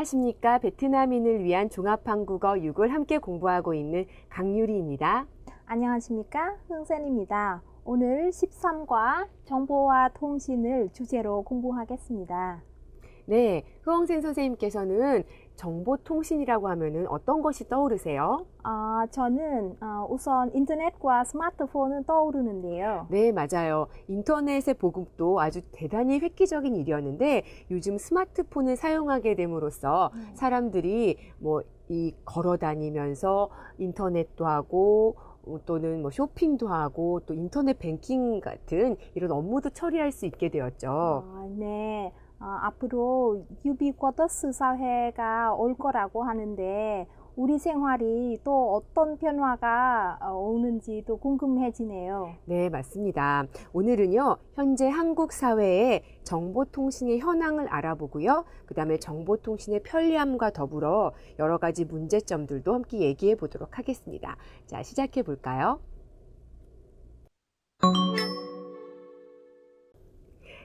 안녕하십니까. 베트남인을 위한 종합한국어 6을 함께 공부하고 있는 강유리입니다. 안녕하십니까. 흥센입니다. 오늘 13과 정보와 통신을 주제로 공부하겠습니다. 네, 흐엉센 선생님께서는 정보통신이라고 하면은 어떤 것이 떠오르세요? 저는 우선 인터넷과 스마트폰은 떠오르는데요. 네, 맞아요. 인터넷의 보급도 아주 대단히 획기적인 일이었는데 요즘 스마트폰을 사용하게 됨으로써 사람들이 걸어 다니면서 인터넷도 하고 또는 쇼핑도 하고 또 인터넷 뱅킹 같은 이런 업무도 처리할 수 있게 되었죠. 네. 앞으로 유비쿼터스 사회가 올 거라고 하는데 우리 생활이 또 어떤 변화가 오는지도 궁금해지네요. 네, 맞습니다. 오늘은요, 현재 한국 사회의 정보통신의 현황을 알아보고요. 그 다음에 정보통신의 편리함과 더불어 여러 가지 문제점들도 함께 얘기해 보도록 하겠습니다. 자, 시작해 볼까요?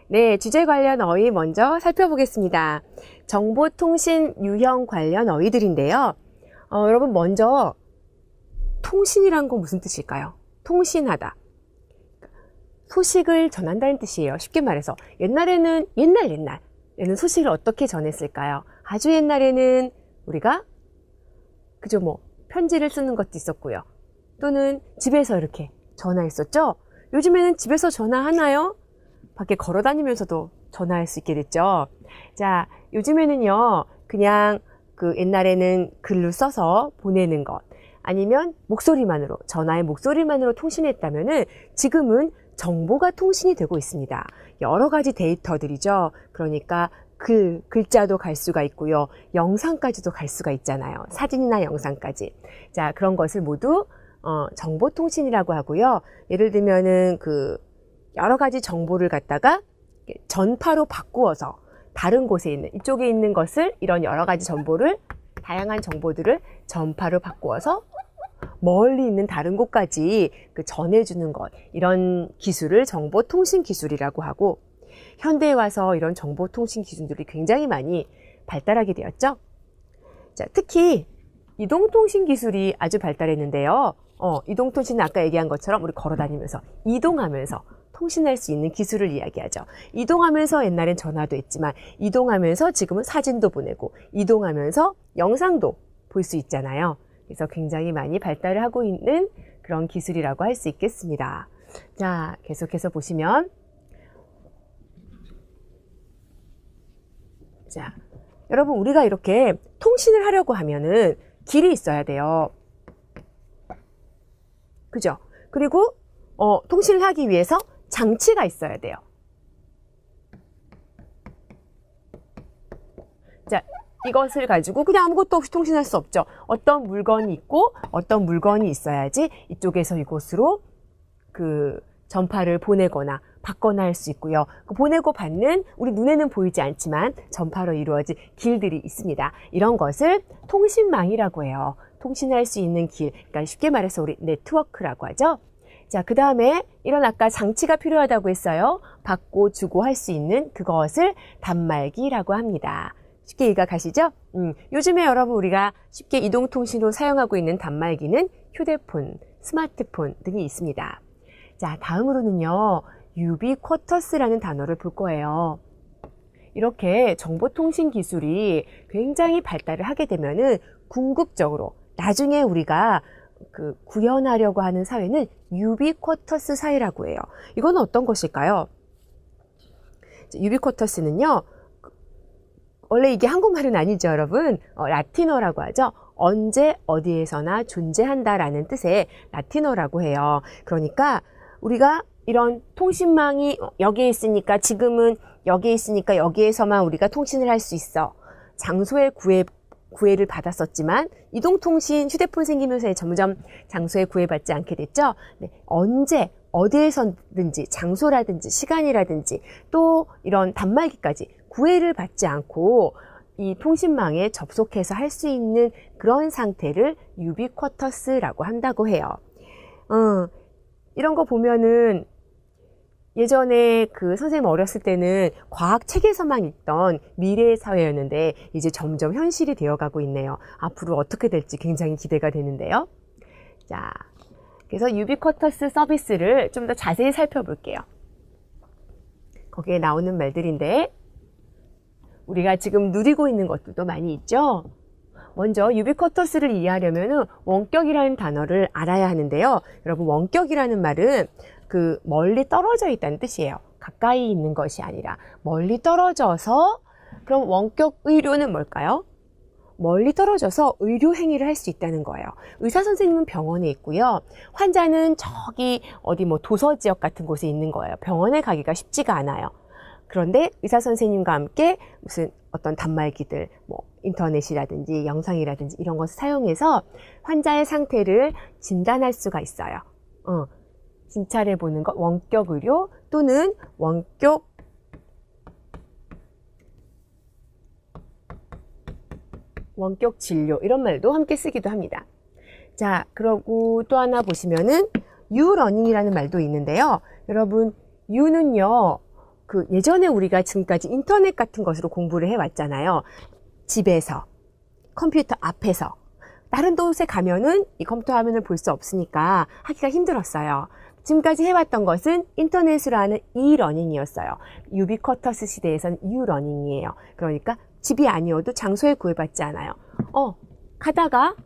네, 주제 관련 어휘 먼저 살펴보겠습니다. 정보통신 유형 관련 어휘들인데요. 여러분 먼저 통신이란 건 무슨 뜻일까요? 통신하다. 소식을 전한다는 뜻이에요. 쉽게 말해서 옛날에는 옛날에는 소식을 어떻게 전했을까요? 아주 옛날에는 우리가 편지를 쓰는 것도 있었고요. 또는 집에서 이렇게 전화했었죠. 요즘에는 집에서 전화하나요? 밖에 걸어 다니면서도 전화할 수 있게 됐죠. 자, 요즘에는요, 그냥 옛날에는 글로 써서 보내는 것, 아니면 전화의 목소리만으로 통신했다면은 지금은 정보가 통신이 되고 있습니다. 여러 가지 데이터들이죠. 그러니까 글자도 갈 수가 있고요. 영상까지도 갈 수가 있잖아요. 사진이나 영상까지. 자, 그런 것을 모두, 정보통신이라고 하고요. 예를 들면은 여러 가지 정보를 갖다가 전파로 바꾸어서 다른 곳에 있는, 이쪽에 있는 것을 이런 여러 가지 다양한 정보들을 전파로 바꾸어서 멀리 있는 다른 곳까지 전해주는 것, 이런 기술을 정보통신 기술이라고 하고, 현대에 와서 이런 정보통신 기술들이 굉장히 많이 발달하게 되었죠. 자, 특히 이동통신 기술이 아주 발달했는데요. 이동통신은 아까 얘기한 것처럼 우리 걸어 다니면서, 이동하면서 통신할 수 있는 기술을 이야기하죠. 이동하면서 옛날엔 전화도 했지만 이동하면서 지금은 사진도 보내고 이동하면서 영상도 볼 수 있잖아요. 그래서 굉장히 많이 발달을 하고 있는 그런 기술이라고 할 수 있겠습니다. 자, 계속해서 보시면 자, 여러분 우리가 이렇게 통신을 하려고 하면은 길이 있어야 돼요. 그죠? 그리고 통신을 하기 위해서 장치가 있어야 돼요. 자, 이것을 가지고 그냥 아무것도 없이 통신할 수 없죠. 어떤 물건이 있고 어떤 물건이 있어야지 이쪽에서 이곳으로 전파를 보내거나 받거나 할 수 있고요. 보내고 받는 우리 눈에는 보이지 않지만 전파로 이루어진 길들이 있습니다. 이런 것을 통신망이라고 해요. 통신할 수 있는 길, 그러니까 쉽게 말해서 우리 네트워크라고 하죠. 자, 그 다음에 이런 아까 장치가 필요하다고 했어요. 받고 주고 할 수 있는 그것을 단말기라고 합니다. 쉽게 이해가 가시죠? 요즘에 여러분 우리가 쉽게 이동통신으로 사용하고 있는 단말기는 휴대폰, 스마트폰 등이 있습니다. 자, 다음으로는요, 유비쿼터스라는 단어를 볼 거예요. 이렇게 정보통신 기술이 굉장히 발달을 하게 되면은 궁극적으로 나중에 우리가 구현하려고 하는 사회는 유비쿼터스 사회라고 해요. 이건 어떤 것일까요? 유비쿼터스는요, 원래 이게 한국말은 아니죠, 여러분. 라틴어라고 하죠. 언제 어디에서나 존재한다라는 뜻의 라틴어라고 해요. 그러니까 우리가 이런 통신망이 여기에 있으니까 지금은 여기에 있으니까 여기에서만 우리가 통신을 할 수 있어. 장소의 구애를 받았었지만 이동통신 휴대폰 생기면서 점점 장소에 구애받지 않게 됐죠. 네, 언제 어디에서든지 장소라든지 시간이라든지 또 이런 단말기까지 구애를 받지 않고 이 통신망에 접속해서 할 수 있는 그런 상태를 유비쿼터스라고 한다고 해요. 이런 거 보면은 예전에 그 선생님 어렸을 때는 과학 책에서만 읽던 미래의 사회였는데 이제 점점 현실이 되어가고 있네요. 앞으로 어떻게 될지 굉장히 기대가 되는데요. 자, 그래서 유비쿼터스 서비스를 좀 더 자세히 살펴볼게요. 거기에 나오는 말들인데 우리가 지금 누리고 있는 것들도 많이 있죠. 먼저 유비쿼터스를 이해하려면 원격이라는 단어를 알아야 하는데요. 여러분, 원격이라는 말은 그 멀리 떨어져 있다는 뜻이에요. 가까이 있는 것이 아니라 멀리 떨어져서. 그럼 원격 의료는 뭘까요? 멀리 떨어져서 의료 행위를 할 수 있다는 거예요. 의사 선생님은 병원에 있고요. 환자는 저기 어디 뭐 도서 지역 같은 곳에 있는 거예요. 병원에 가기가 쉽지가 않아요. 그런데 의사 선생님과 함께 무슨 어떤 단말기들, 뭐 인터넷이라든지 영상이라든지 이런 것을 사용해서 환자의 상태를 진단할 수가 있어요. 진찰해 보는 것, 원격 의료 또는 원격 진료, 이런 말도 함께 쓰기도 합니다. 자, 그러고 또 하나 보시면은 유러닝이라는 말도 있는데요. 여러분, 유는요, 그 예전에 우리가 지금까지 인터넷 같은 것으로 공부를 해왔잖아요. 집에서, 컴퓨터 앞에서. 다른 곳에 가면은 이 컴퓨터 화면을 볼 수 없으니까 하기가 힘들었어요. 지금까지 해왔던 것은 인터넷으로 하는 이러닝이었어요. 유비쿼터스 시대에서는 유러닝이에요. 그러니까 집이 아니어도 장소에 구애받지 않아요. 가다가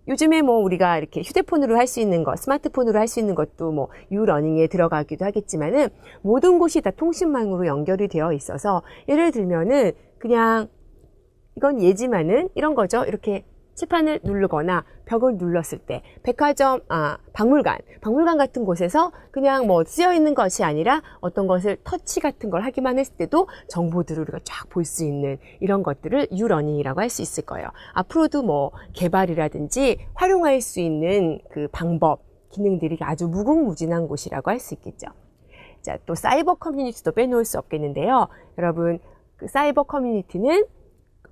요즘에 뭐 우리가 이렇게 휴대폰으로 할 수 있는 것, 스마트폰으로 할 수 있는 것도 뭐 유러닝에 들어가기도 하겠지만은 모든 곳이 다 통신망으로 연결이 되어 있어서 예를 들면은 그냥 이건 예지만은 이런 거죠. 이렇게 칠판을 누르거나 벽을 눌렀을 때 백화점, 박물관 같은 곳에서 그냥 뭐 쓰여 있는 것이 아니라 어떤 것을 터치 같은 걸 하기만 했을 때도 정보들을 우리가 쫙 볼 수 있는 이런 것들을 유러닝이라고 할 수 있을 거예요. 앞으로도 뭐 개발이라든지 활용할 수 있는 그 방법, 기능들이 아주 무궁무진한 곳이라고 할 수 있겠죠. 자, 또 사이버 커뮤니티도 빼놓을 수 없겠는데요. 여러분, 그 사이버 커뮤니티는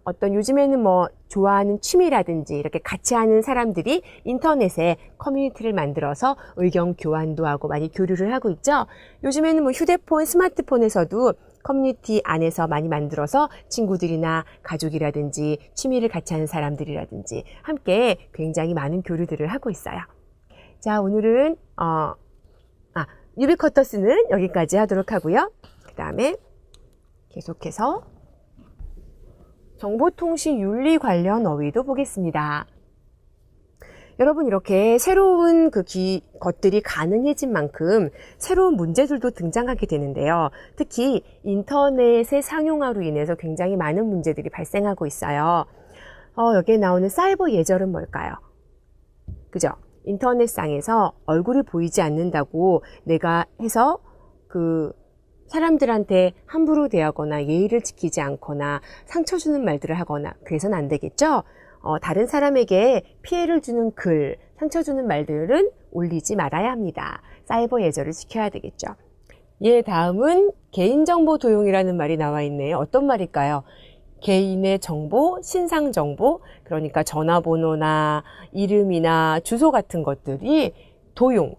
어떤 요즘에는 뭐 좋아하는 취미라든지 이렇게 같이 하는 사람들이 인터넷에 커뮤니티를 만들어서 의견 교환도 하고 많이 교류를 하고 있죠. 요즘에는 뭐 휴대폰, 스마트폰에서도 커뮤니티 안에서 많이 만들어서 친구들이나 가족이라든지 취미를 같이 하는 사람들이라든지 함께 굉장히 많은 교류들을 하고 있어요. 자, 오늘은 유비쿼터스는 여기까지 하도록 하고요. 그 다음에 계속해서 정보통신윤리 관련 어휘도 보겠습니다. 여러분, 이렇게 새로운 것들이 가능해진 만큼 새로운 문제들도 등장하게 되는데요. 특히 인터넷의 상용화로 인해서 굉장히 많은 문제들이 발생하고 있어요. 여기에 나오는 사이버 예절은 뭘까요? 그죠? 인터넷상에서 얼굴이 보이지 않는다고 내가 해서 사람들한테 함부로 대하거나 예의를 지키지 않거나 상처 주는 말들을 하거나 그래서는 안 되겠죠? 다른 사람에게 피해를 주는 글, 상처 주는 말들은 올리지 말아야 합니다. 사이버 예절을 지켜야 되겠죠. 다음은 개인정보 도용이라는 말이 나와 있네요. 어떤 말일까요? 개인의 정보, 신상 정보, 그러니까 전화번호나 이름이나 주소 같은 것들이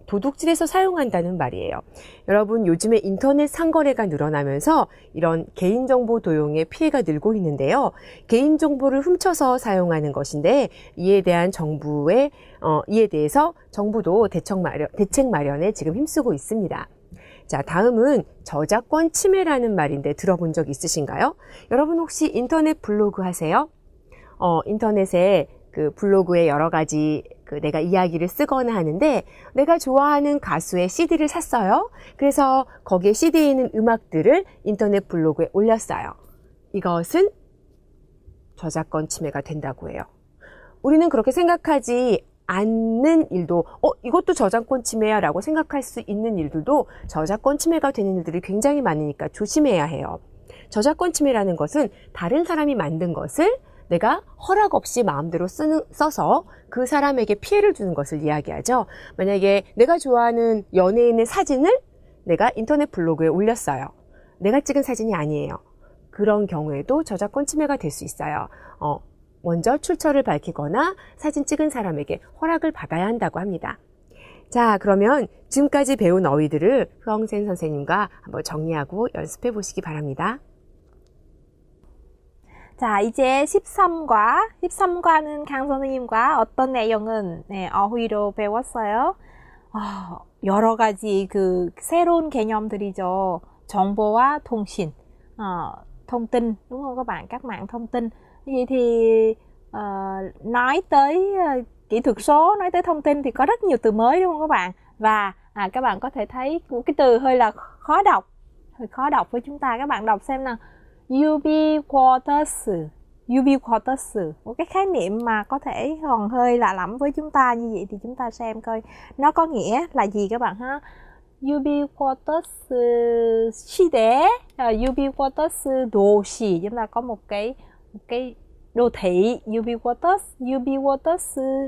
도둑질해서 사용한다는 말이에요. 여러분, 요즘에 인터넷 상거래가 늘어나면서 이런 개인정보 도용의 피해가 늘고 있는데요. 개인정보를 훔쳐서 사용하는 것인데 이에 대해서 정부도 대책 마련에 지금 힘쓰고 있습니다. 자, 다음은 저작권 침해라는 말인데 들어본 적 있으신가요? 여러분, 혹시 인터넷 블로그 하세요? 인터넷에 그 블로그에 여러 가지 내가 이야기를 쓰거나 하는데 내가 좋아하는 가수의 CD를 샀어요. 그래서 거기에 CD에 있는 음악들을 인터넷 블로그에 올렸어요. 이것은 저작권 침해가 된다고 해요. 우리는 그렇게 생각하지 않는 일도 이것도 저작권 침해야 라고 생각할 수 있는 일들도 저작권 침해가 되는 일들이 굉장히 많으니까 조심해야 해요. 저작권 침해라는 것은 다른 사람이 만든 것을 내가 허락 없이 마음대로 써서 그 사람에게 피해를 주는 것을 이야기하죠. 만약에 내가 좋아하는 연예인의 사진을 내가 인터넷 블로그에 올렸어요. 내가 찍은 사진이 아니에요. 그런 경우에도 저작권 침해가 될 수 있어요. 먼저 출처를 밝히거나 사진 찍은 사람에게 허락을 받아야 한다고 합니다. 자, 그러면 지금까지 배운 어휘들을 후엉센 선생님과 한번 정리하고 연습해 보시기 바랍니다. 자, 이제 13과는 강 선생님과 어떤 내용은 어휘로 배웠어요. 여러 가지 그 새로운 개념들이죠. 정보와 통신, thông tin, đúng không các bạn? Các mạng thông tin. Vậy thì nói tới kỹ thuật số, nói tới thông tin thì có rất nhiều từ mới đúng không các bạn? Và các bạn có thể thấy cái từ hơi là khó đọc với chúng ta. Các bạn đọc xem nào. Ubiquitous, một cái khái niệm mà có thể còn hơi lạ lẫm với chúng ta như vậy thì chúng ta xem coi nó có nghĩa là gì các bạn ha. Ubiquitous 시대, ubiquitous 도시, chúng ta có một cái đô thị ubiquitous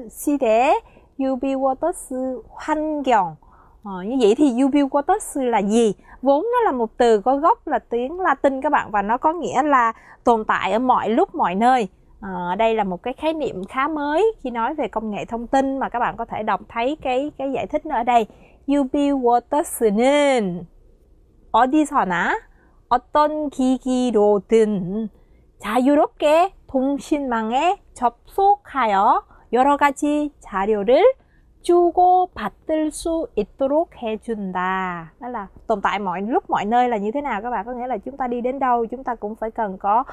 시대, ubiquitous 환경. Như vậy thì ubiquitous là gì? Vốn nó là một từ có gốc là tiếng Latin các bạn, và nó có nghĩa là tồn tại ở mọi lúc mọi nơi. Đây là một cái khái niệm khá mới khi nói về công nghệ thông tin mà các bạn có thể đọc thấy cái giải thích nó ở đây. ubiquitous는 어디서나 어떤 기기로든 자유롭게 통신망에 접속하여 여러 가지 자료를 주고 받을 수 있도록 해준다. Đó là tồn tại mọi lúc mọi nơi là như thế nào các bạn? Có nghĩa là chúng ta đi đến đâu chúng ta cũng phải cần có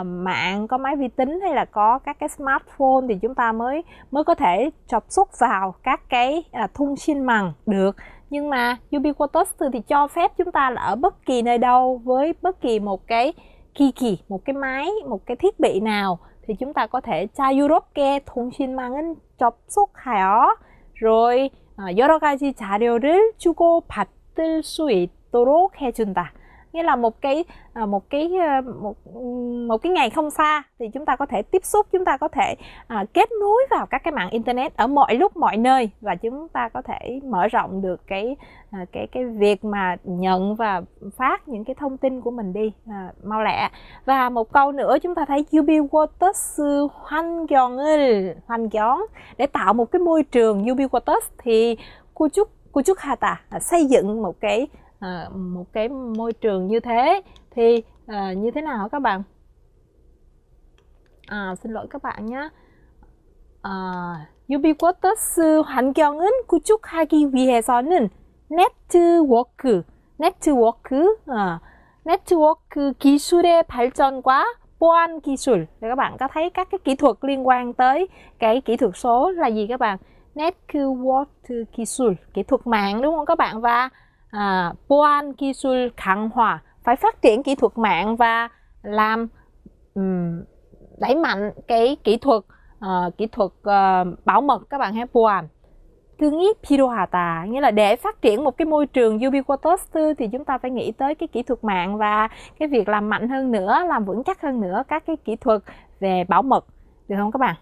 mạng, có máy vi tính hay là có các cái smartphone thì chúng ta mới có thể 접속 vào các cái thông tin mạng được. Nhưng mà ubiquitous thì cho phép chúng ta là ở bất kỳ nơi đâu với bất kỳ một cái 기기, một cái máy, một cái thiết bị nào thì chúng ta có thể 자유롭게 통신망은 접속하여 rồi 여러 가지 자료를 주고 받을 수 있도록 해준다. Nghĩa là một cái ngày không xa thì chúng ta có thể tiếp xúc, chúng ta có thể kết nối vào các cái mạng internet ở mọi lúc mọi nơi, và chúng ta có thể mở rộng được cái việc mà nhận và phát những cái thông tin của mình đi mau lẹ. Và một câu nữa chúng ta thấy ubiquitous 환경, để tạo một cái môi trường ubiquitous thì 구축하다, xây dựng một cái môi trường như thế thì như thế nào các bạn? Xin lỗi các bạn nhé. ubiquitous 환경은 구축하기 위해서는 네트워크 기술의 발전과 보안 기술. Để các bạn có thấy các cái kỹ thuật liên quan tới cái kỹ thuật số là gì các bạn? Network 기술, kỹ thuật mạng đúng không các bạn? Và 보안 기술 강화, phải phát triển kỹ thuật mạng và làm đẩy mạnh cái kỹ thuật bảo mật các bạn ha. 보안 등이 필요하다, nghĩa là để phát triển một cái môi trường ubiquitous thì chúng ta phải nghĩ tới cái kỹ thuật mạng và cái việc làm mạnh hơn nữa, làm vững chắc hơn nữa các cái kỹ thuật về bảo mật, được không các bạn?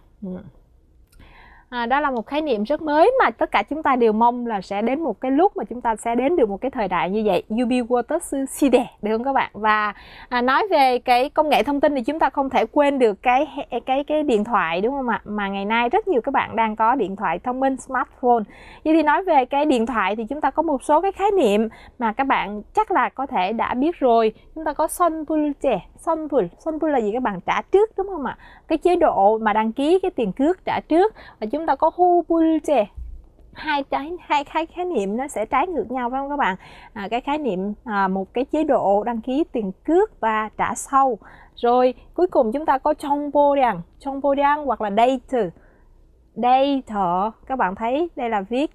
Đó là một khái niệm rất mới mà tất cả chúng ta đều mong là sẽ đến một cái lúc mà chúng ta sẽ đến được một cái thời đại như vậy, ubiquitous 시대, được không các bạn? Và nói về cái công nghệ thông tin thì chúng ta không thể quên được cái điện thoại, đúng không ạ? Mà ngày nay rất nhiều các bạn đang có điện thoại thông minh, smartphone. Vậy thì nói về cái điện thoại thì chúng ta có một số cái khái niệm mà các bạn chắc là có thể đã biết rồi. Chúng ta có 선불제, 선불 là gì các bạn? Trả trước, đúng không ạ? Cái chế độ mà đăng ký cái tiền cước trả trước. Và chúng ta có 후불제, hai khái niệm nó sẽ trái ngược nhau phải không các bạn? Cái khái niệm một cái chế độ đăng ký tiền cước và trả sau. Rồi cuối cùng chúng ta có 정보량 hoặc là data. Các bạn thấy đây là viết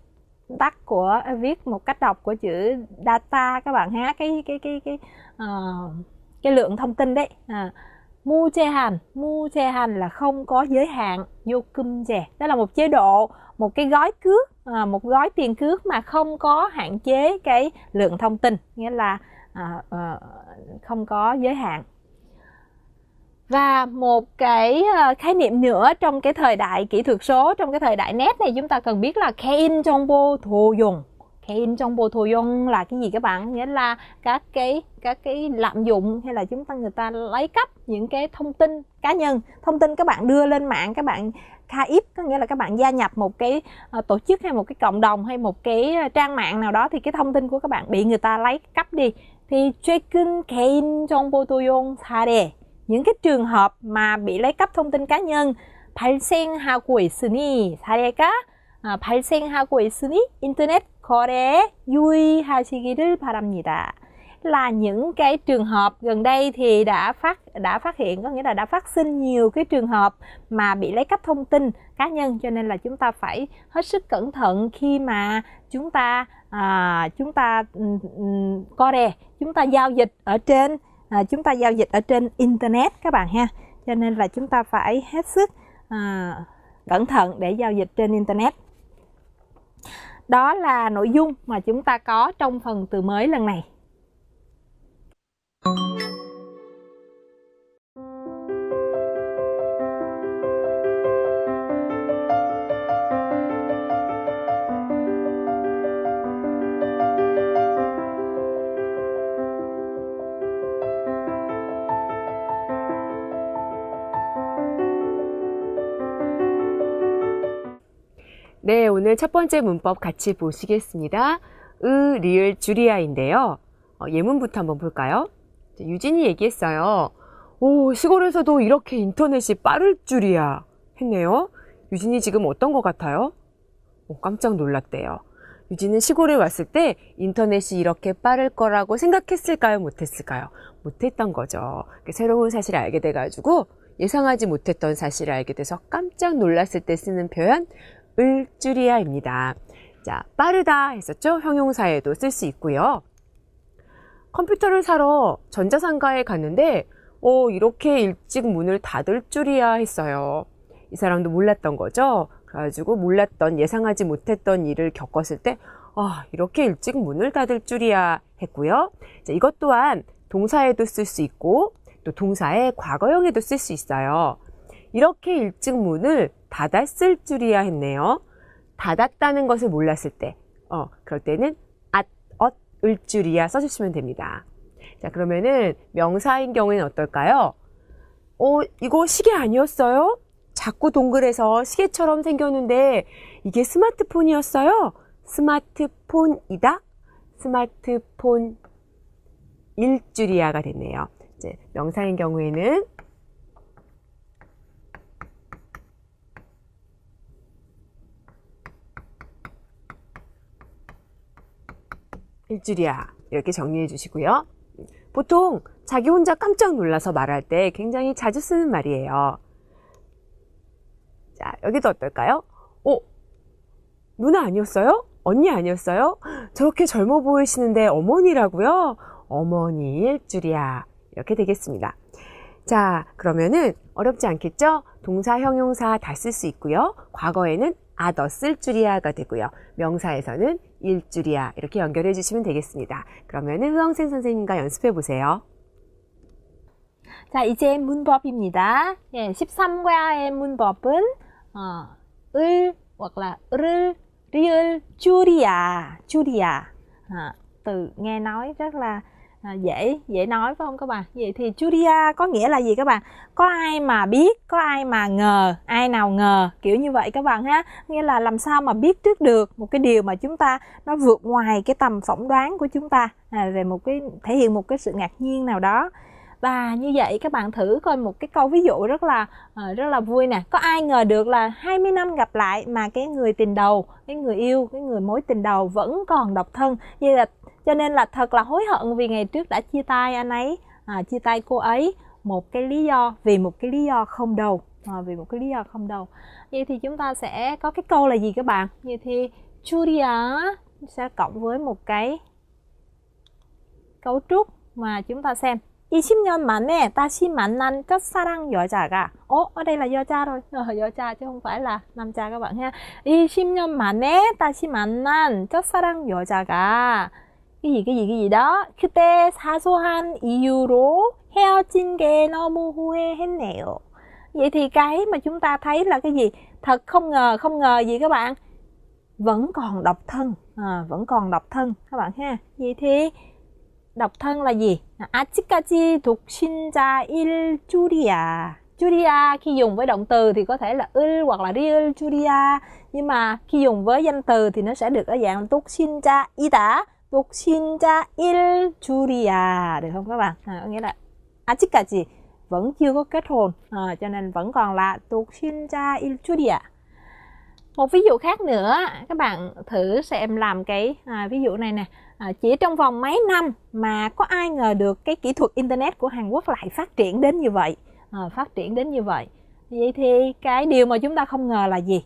một cách đọc của chữ data các bạn ha, cái lượng thông tin đấy. 무제한 là không có giới hạn. 요금제, đó là một chế độ, một cái gói cước, một gói tiền cước mà không có hạn chế cái lượng thông tin, nghĩa là không có giới hạn. Và một cái khái niệm nữa trong cái thời đại kỹ thuật số, trong cái thời đại net này chúng ta cần biết là 개인정보 도용. 개인정보 도용 là cái gì các bạn? Nghĩa là các cái lạm dụng hay là người ta lấy cắp những cái thông tin cá nhân, thông tin các bạn đưa lên mạng, các bạn 가입, có nghĩa là các bạn gia nhập một cái tổ chức hay một cái cộng đồng hay một cái trang mạng nào đó, thì cái thông tin của các bạn bị người ta lấy cắp đi. Thì 최근 개인 정보 도용 사례, những cái trường hợp mà bị lấy cắp thông tin cá nhân 발생하고 있으니, 사례가 발생하고 있으니 인터넷 거래에 유의하시기를 바랍니다. Là những cái trường hợp gần đây thì đã phát hiện, có nghĩa là đã phát sinh nhiều cái trường hợp mà bị lấy cắp thông tin cá nhân, cho nên là chúng ta phải hết sức cẩn thận khi mà chúng ta 거래, chúng ta giao dịch ở trên internet các bạn ha. Cho nên là chúng ta phải hết sức cẩn thận để giao dịch trên internet. Đó là nội dung mà chúng ta có trong phần từ mới lần này. 네, 오늘 첫 번째 문법 같이 보시겠습니다. 리을 주리아인데요. 예문부터 한번 볼까요? 유진이 얘기했어요. 오, 시골에서도 이렇게 인터넷이 빠를 줄이야 했네요. 유진이 지금 어떤 것 같아요? 깜짝 놀랐대요. 유진은 시골에 왔을 때 인터넷이 이렇게 빠를 거라고 생각했을까요? 못했을까요? 못했던 거죠. 새로운 사실을 알게 돼가지고 예상하지 못했던 사실을 알게 돼서 깜짝 놀랐을 때 쓰는 표현 을 줄이야입니다. 자, 빠르다 했었죠? 형용사에도 쓸 수 있고요. 컴퓨터를 사러 전자상가에 갔는데 이렇게 일찍 문을 닫을 줄이야 했어요. 이 사람도 몰랐던 거죠. 그래가지고 몰랐던, 예상하지 못했던 일을 겪었을 때 이렇게 일찍 문을 닫을 줄이야 했고요. 자, 이것 또한 동사에도 쓸 수 있고 또 동사의 과거형에도 쓸 수 있어요. 이렇게 일찍 문을 닫았을 줄이야 했네요. 닫았다는 것을 몰랐을 때, 그럴 때는 을 줄이야 써주시면 됩니다. 자, 그러면은 명사인 경우에는 어떨까요? 이거 시계 아니었어요? 자꾸 동그래서 시계처럼 생겼는데 이게 스마트폰이었어요? 스마트폰이다? 스마트폰 일 줄이야가 됐네요. 이제 명사인 경우에는 일줄이야 이렇게 정리해 주시고요. 보통 자기 혼자 깜짝 놀라서 말할 때 굉장히 자주 쓰는 말이에요. 자, 여기도 어떨까요? 누나 아니었어요? 언니 아니었어요? 저렇게 젊어 보이시는데 어머니라고요? 어머니일 줄이야 이렇게 되겠습니다. 자, 그러면은 어렵지 않겠죠? 동사, 형용사 다 쓸 수 있고요. 과거에는 쓸 줄이야가 되고요. 명사에서는 일 줄이야 이렇게 연결해 주시면 되겠습니다. 그러면은 흐엉생 선생님과 연습해 보세요. 자, 이제 문법입니다. 예, 13과의 문법은 을 hoặc là 를, riêng, 줄이야. Từ nghe nói rất là dễ nói phải không các bạn? Vậy thì Julia có nghĩa là gì các bạn? Có ai mà biết, có ai mà ngờ, ai nào ngờ, kiểu như vậy các bạn ha. Nghĩa là làm sao mà biết trước được một cái điều mà chúng ta nó vượt ngoài cái tầm phỏng đoán của chúng ta, về một cái thể hiện một cái sự ngạc nhiên nào đó. Và như vậy các bạn thử coi một cái câu ví dụ rất là vui nè. Có ai ngờ được là 20 năm gặp lại mà cái người tình đầu, cái người yêu, cái người mối tình đầu vẫn còn độc thân. Như là cho nên là thật là hối hận vì ngày trước đã chia tay anh ấy, chia tay cô ấy vì một cái lý do không đầu. Vậy thì chúng ta sẽ có cái câu là gì các bạn? Vậy thì Julia sẽ cộng với một cái cấu trúc mà chúng ta xem. 20년 만에 다시 만난 첫사랑 여자가 ở đây là 여자 rồi, 여자 chứ không phải là 남자 các bạn ha. 20년 만에 다시 만난 첫사랑 여자가 cái gì đó 그때 사소한 이유로 헤어진 게 너무 후회했네요. Vậy thì cái mà chúng ta thấy là cái gì? Thật không ngờ gì các bạn? Vẫn còn độc thân các bạn ha. Vậy thì độc thân là gì? 아직까지 독신자일 줄이야. Julia khi dùng với động từ thì có thể là 을 hoặc là riêng Julia, nhưng mà khi dùng với danh từ thì nó sẽ được ở dạng 독신자이다, 독신자일 Julia, được không các bạn? Có nghĩa là 아직까지 vẫn chưa có kết hôn, cho nên vẫn còn là 독신자일 Julia. Một ví dụ khác nữa, các bạn thử xem làm cái ví dụ này nè. Chỉ trong vòng mấy năm mà có ai ngờ được cái kỹ thuật internet của Hàn Quốc lại phát triển đến như vậy. Vậy thì cái điều mà chúng ta không ngờ là gì?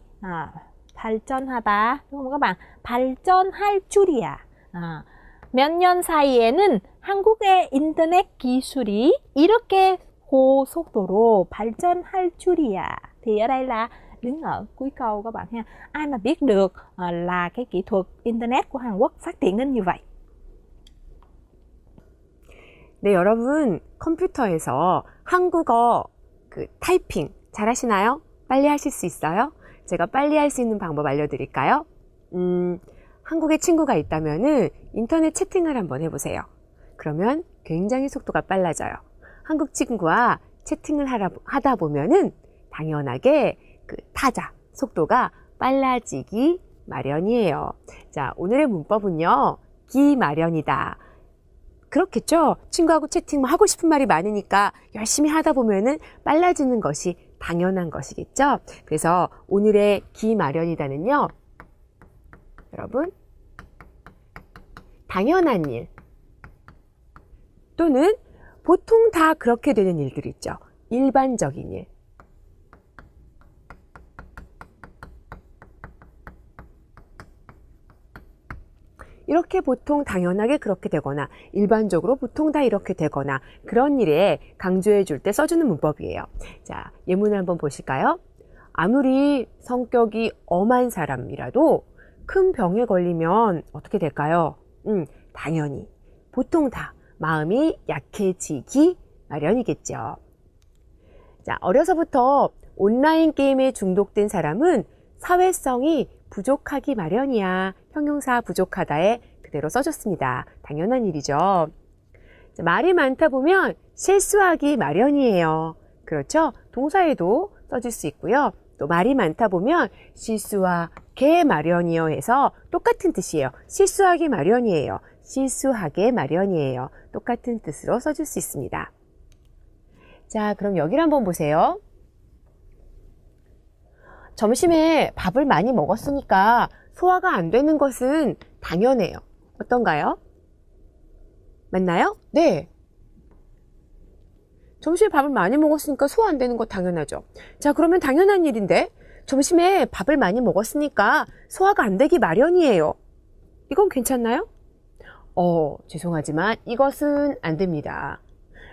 발전하다, đúng không các bạn? 발전할 줄이야. 몇 년 사이에는 한국의 인터넷 기술이 이렇게 고속도로 발전할 줄이야. Thì ở đây là đứng ở cuối câu các bạn ha. Ai mà biết được là cái kỹ thuật internet của Hàn Quốc phát triển đến như vậy. 네, 여러분 컴퓨터에서 한국어 타이핑 잘하시나요? 빨리 하실 수 있어요? 제가 빨리 할 수 있는 방법 알려드릴까요? 한국에 친구가 있다면은 인터넷 채팅을 한번 해보세요. 그러면 굉장히 속도가 빨라져요. 한국 친구와 채팅을 하다 보면은 당연하게 타자 속도가 빨라지기 마련이에요. 자, 오늘의 문법은요, 기마련이다. 그렇겠죠? 친구하고 채팅 하고 싶은 말이 많으니까 열심히 하다 보면은 빨라지는 것이 당연한 것이겠죠? 그래서 오늘의 기마련이다는요, 여러분, 당연한 일 또는 보통 다 그렇게 되는 일들 있죠. 일반적인 일. 이렇게 보통 당연하게 그렇게 되거나 일반적으로 보통 다 이렇게 되거나 그런 일에 강조해 줄 때 써주는 문법이에요. 자, 예문을 한번 보실까요? 아무리 성격이 엄한 사람이라도 큰 병에 걸리면 어떻게 될까요? 당연히 보통 다 마음이 약해지기 마련이겠죠. 자, 어려서부터 온라인 게임에 중독된 사람은 사회성이 부족하기 마련이야. 형용사 부족하다에 그대로 써줬습니다. 당연한 일이죠. 자, 말이 많다 보면 실수하기 마련이에요. 그렇죠? 동사에도 써줄 수 있고요. 또 말이 많다 보면 실수하게 마련이요 해서 똑같은 뜻이에요. 실수하기 마련이에요. 실수하게 마련이에요. 똑같은 뜻으로 써줄 수 있습니다. 자, 그럼 여기를 한번 보세요. 점심에 밥을 많이 먹었으니까 소화가 안 되는 것은 당연해요. 어떤가요? 맞나요? 네. 점심에 밥을 많이 먹었으니까 소화 안 되는 거 당연하죠. 자, 그러면 당연한 일인데 점심에 밥을 많이 먹었으니까 소화가 안 되기 마련이에요. 이건 괜찮나요? 죄송하지만 이것은 안 됩니다.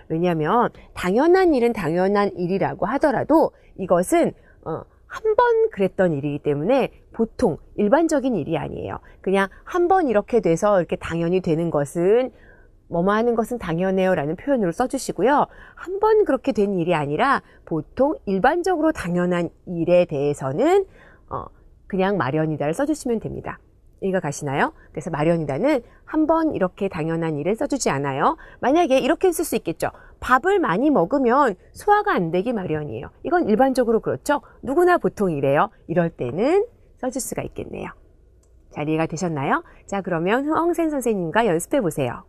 왜냐하면 당연한 일은 당연한 일이라고 하더라도 이것은 한 번 그랬던 일이기 때문에 보통 일반적인 일이 아니에요. 그냥 한 번 이렇게 돼서 이렇게 당연히 되는 것은 뭐뭐 하는 것은 당연해요 라는 표현으로 써주시고요. 한 번 그렇게 된 일이 아니라 보통 일반적으로 당연한 일에 대해서는 그냥 마련이다를 써주시면 됩니다. 이해가 가시나요? 그래서 마련이다는 한 번 이렇게 당연한 일을 써주지 않아요. 만약에 이렇게 쓸 수 있겠죠. 밥을 많이 먹으면 소화가 안 되기 마련이에요. 이건 일반적으로 그렇죠. 누구나 보통 이래요. 이럴 때는 써줄 수가 있겠네요. 잘 이해가 되셨나요? 자, 그러면 흥엉생 선생님과 연습해 보세요.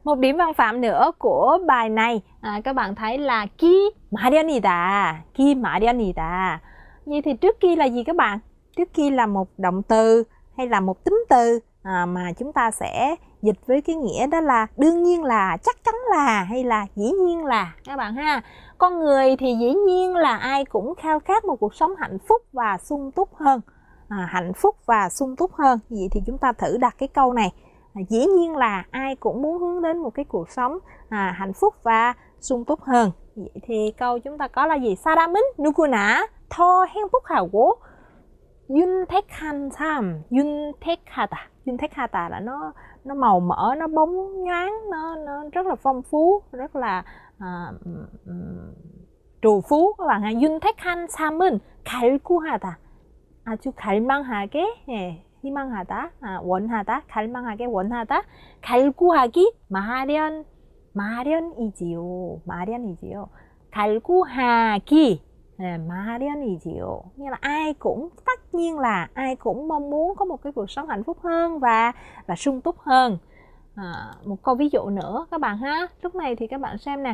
Một điểm văn phạm nữa của bài này, các bạn thấy là 기마련이다, 기마련이다. Vậy thì trước kia là gì các bạn? Trước kia là một động từ hay là một tính từ mà chúng ta sẽ dịch với cái nghĩa đó là đương nhiên là, chắc chắn là hay là dĩ nhiên là các bạn ha. Con người thì dĩ nhiên là ai cũng khao khát một cuộc sống hạnh phúc và sung túc hơn. Hạnh phúc và sung túc hơn. Vậy thì chúng ta thử đặt cái câu này. Dĩ nhiên là ai cũng muốn hướng đến một cái cuộc sống hạnh phúc và sung túc hơn. Vậy thì câu chúng ta có là gì? 사람은 누구나 더 행복하고 윤택한 삶, 윤택하다. 윤택하다 là nó màu mỡ, nó bóng nhoáng, nó rất là phong phú, rất là trù phú các bạn ha. 윤택한 삶은 갈구하다. 아주 갈망하게, 희망하다, 원하다, 갈망하게 원하다, 갈구하기 마련, 마련이지요. 마련이지요. 갈구하기 마련이지요. Nghĩa là ai cũng, tất nhiên là ai cũng mong muốn có một cái cuộc sống hạnh phúc hơn và sung túc hơn. Một câu ví dụ nữa các bạn ha. Lúc này thì các bạn xem nè.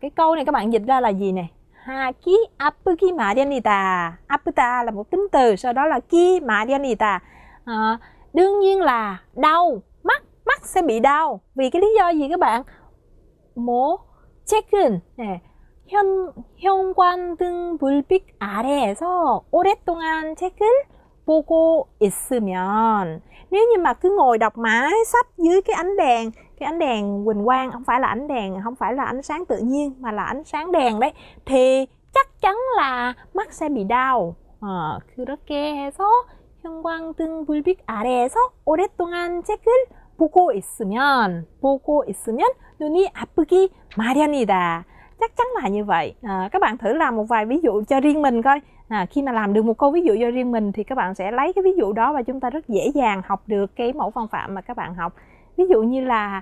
Cái câu này các bạn dịch ra là gì nè? 하기 아프기 마련이다. 아프다 là một tính từ, sau đó là 기 마련이다. Đương nhiên là đau, mắt sẽ bị đau. Vì cái lý do gì các bạn? 최근 형광등 불빛 아래에서 오랫동안 책을 보고 있으면, nếu như mà cứ ngồi đọc mãi sách dưới cái ánh đèn huỳnh quang, không phải là ánh sáng tự nhiên mà là ánh sáng đèn đấy, thì chắc chắn là mắt sẽ bị đau. 그렇게 해서 형광등 불빛 아래에서 오랫동안 책을 보고 있으면 눈이 아프기 마련이다. Chắc chắn là như vậy. Các bạn thử làm một vài ví dụ cho riêng mình coi. Khi mà làm được một câu ví dụ cho riêng mình thì các bạn sẽ lấy cái ví dụ đó và chúng ta rất dễ dàng học được cái mẫu văn phạm mà các bạn học. Ví dụ như là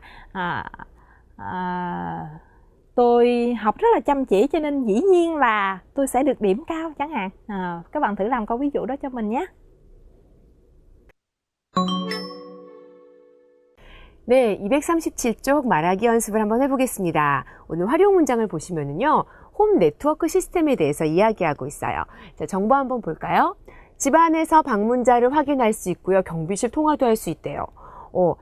tôi học rất là chăm chỉ cho nên dĩ nhiên là tôi sẽ được điểm cao chẳng hạn. Các bạn thử làm câu ví dụ đó cho mình nhé. 네, 237쪽 말하기 연습을 한번 해보겠습니다. 오늘 활용 문장을 보시면은요, 홈 네트워크 시스템에 대해서 이야기하고 있어요. 자, 정보 한번 볼까요? 집안에서 방문자를 확인할 수 있고요, 경비실 통화도 할 수 있대요.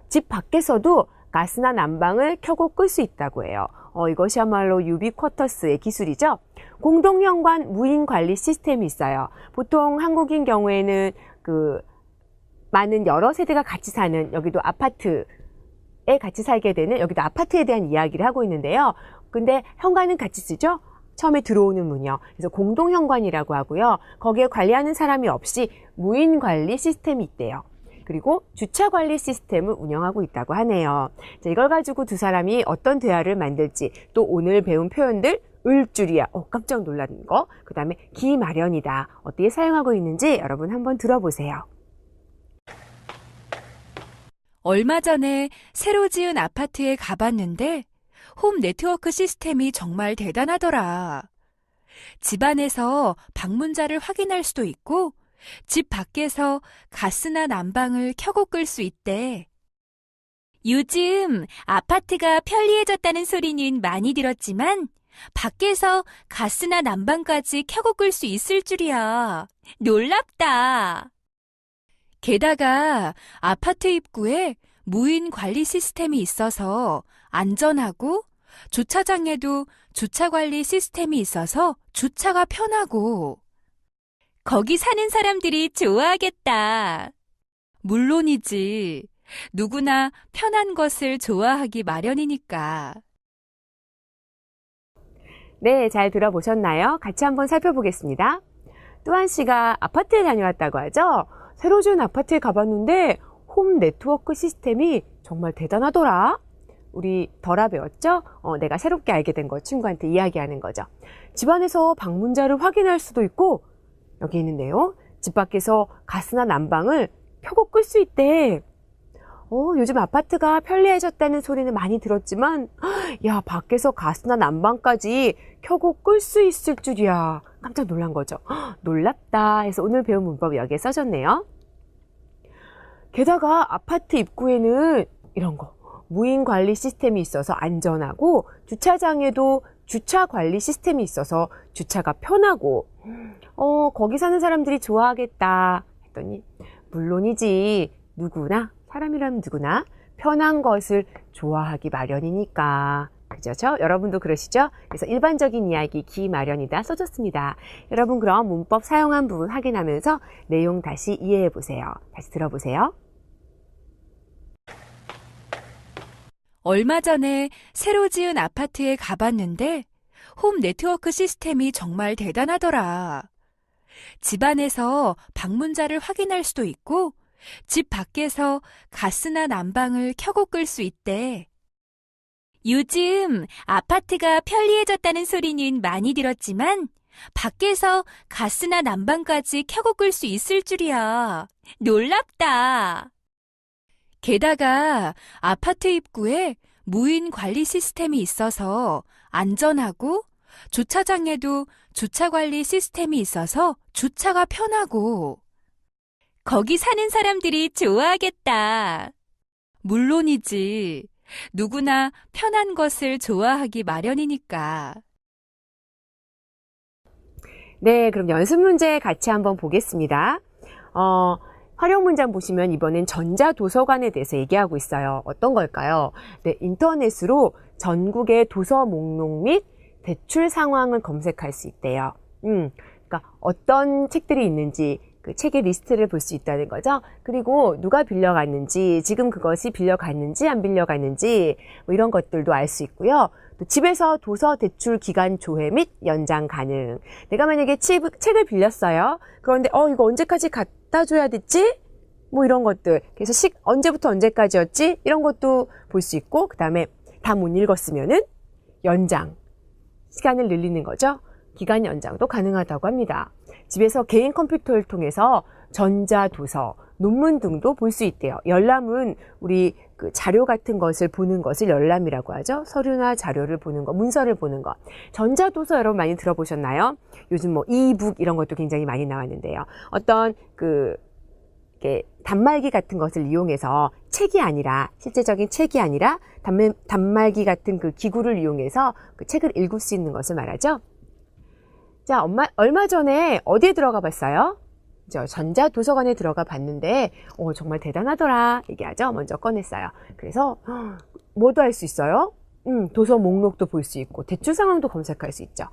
집 밖에서도 가스나 난방을 켜고 끌 수 있다고 해요. 이것이야말로 유비쿼터스의 기술이죠. 공동현관 무인 관리 시스템이 있어요. 보통 한국인 경우에는 많은 여러 세대가 같이 사는, 여기도 아파트에 같이 살게 되는, 여기도 아파트에 대한 이야기를 하고 있는데요. 근데 현관은 같이 쓰죠? 처음에 들어오는 문이요. 그래서 공동현관이라고 하고요. 거기에 관리하는 사람이 없이 무인 관리 시스템이 있대요. 그리고 주차 관리 시스템을 운영하고 있다고 하네요. 자, 이걸 가지고 두 사람이 어떤 대화를 만들지, 또 오늘 배운 표현들, 을줄이야, 깜짝 놀라는 거, 그 다음에 기마련이다, 어떻게 사용하고 있는지 여러분 한번 들어보세요. 얼마 전에 새로 지은 아파트에 가봤는데 홈 네트워크 시스템이 정말 대단하더라. 집안에서 방문자를 확인할 수도 있고 집 밖에서 가스나 난방을 켜고 끌 수 있대. 요즘 아파트가 편리해졌다는 소리는 많이 들었지만 밖에서 가스나 난방까지 켜고 끌 수 있을 줄이야. 놀랍다. 게다가 아파트 입구에 무인 관리 시스템이 있어서 안전하고 주차장에도 주차 관리 시스템이 있어서 주차가 편하고 거기 사는 사람들이 좋아하겠다. 물론이지. 누구나 편한 것을 좋아하기 마련이니까. 네, 잘 들어보셨나요? 같이 한번 살펴보겠습니다. 뚜한 씨가 아파트에 다녀왔다고 하죠? 새로 지은 아파트에 가봤는데 홈 네트워크 시스템이 정말 대단하더라. 우리 덜아 배웠죠? 내가 새롭게 알게 된 거 친구한테 이야기하는 거죠. 집안에서 방문자를 확인할 수도 있고, 여기 있는데요, 집 밖에서 가스나 난방을 켜고 끌 수 있대. 요즘 아파트가 편리해졌다는 소리는 많이 들었지만, 야, 밖에서 가스나 난방까지 켜고 끌 수 있을 줄이야. 깜짝 놀란 거죠. 놀랍다 해서 오늘 배운 문법이 여기에 써졌네요. 게다가 아파트 입구에는 이런 거, 무인 관리 시스템이 있어서 안전하고 주차장에도 주차 관리 시스템이 있어서 주차가 편하고 거기 사는 사람들이 좋아하겠다 했더니 물론이지. 누구나, 사람이라면 누구나 편한 것을 좋아하기 마련이니까. 그죠? 여러분도 그러시죠? 그래서 일반적인 이야기 기마련이다 써줬습니다. 여러분 그럼 문법 사용한 부분 확인하면서 내용 다시 이해해 보세요. 다시 들어보세요. 얼마 전에 새로 지은 아파트에 가봤는데 홈 네트워크 시스템이 정말 대단하더라. 집안에서 방문자를 확인할 수도 있고 집 밖에서 가스나 난방을 켜고 끌 수 있대. 요즘 아파트가 편리해졌다는 소리는 많이 들었지만 밖에서 가스나 난방까지 켜고 끌 수 있을 줄이야. 놀랍다. 게다가 아파트 입구에 무인 관리 시스템이 있어서 안전하고 주차장에도 주차 관리 시스템이 있어서 주차가 편하고 거기 사는 사람들이 좋아하겠다. 물론이지. 누구나 편한 것을 좋아하기 마련이니까. 네, 그럼 연습 문제 같이 한번 보겠습니다. 활용 문장 보시면 이번엔 전자도서관에 대해서 얘기하고 있어요. 어떤 걸까요? 네, 인터넷으로 전국의 도서 목록 및 대출 상황을 검색할 수 있대요. 그러니까 어떤 책들이 있는지 그 책의 리스트를 볼 수 있다는 거죠. 그리고 누가 빌려갔는지, 지금 그것이 빌려갔는지 안 빌려갔는지 뭐 이런 것들도 알 수 있고요. 또 집에서 도서 대출 기간 조회 및 연장 가능. 내가 만약에 책을 빌렸어요. 그런데 이거 언제까지 갖다 줘야 됐지? 뭐 이런 것들. 그래서 언제부터 언제까지였지? 이런 것도 볼 수 있고, 그 다음에 다 못 읽었으면은 연장. 시간을 늘리는 거죠. 기간 연장도 가능하다고 합니다. 집에서 개인 컴퓨터를 통해서 전자도서, 논문 등도 볼 수 있대요. 열람은 우리 그 자료 같은 것을 보는 것을 열람이라고 하죠. 서류나 자료를 보는 거, 문서를 보는 거. 전자도서 여러분 많이 들어보셨나요? 요즘 뭐 이북 이런 것도 굉장히 많이 나왔는데요. 어떤 이렇게 단말기 같은 것을 이용해서 책이 아니라, 실제적인 책이 아니라 단말기 같은 그 기구를 이용해서 그 책을 읽을 수 있는 것을 말하죠. 자, 얼마 전에 어디에 들어가 봤어요? 전자도서관에 들어가 봤는데 정말 대단하더라 얘기하죠. 먼저 꺼냈어요. 그래서 뭐도 할 수 있어요? 도서 목록도 볼 수 있고 대출 상황도 검색할 수 있죠.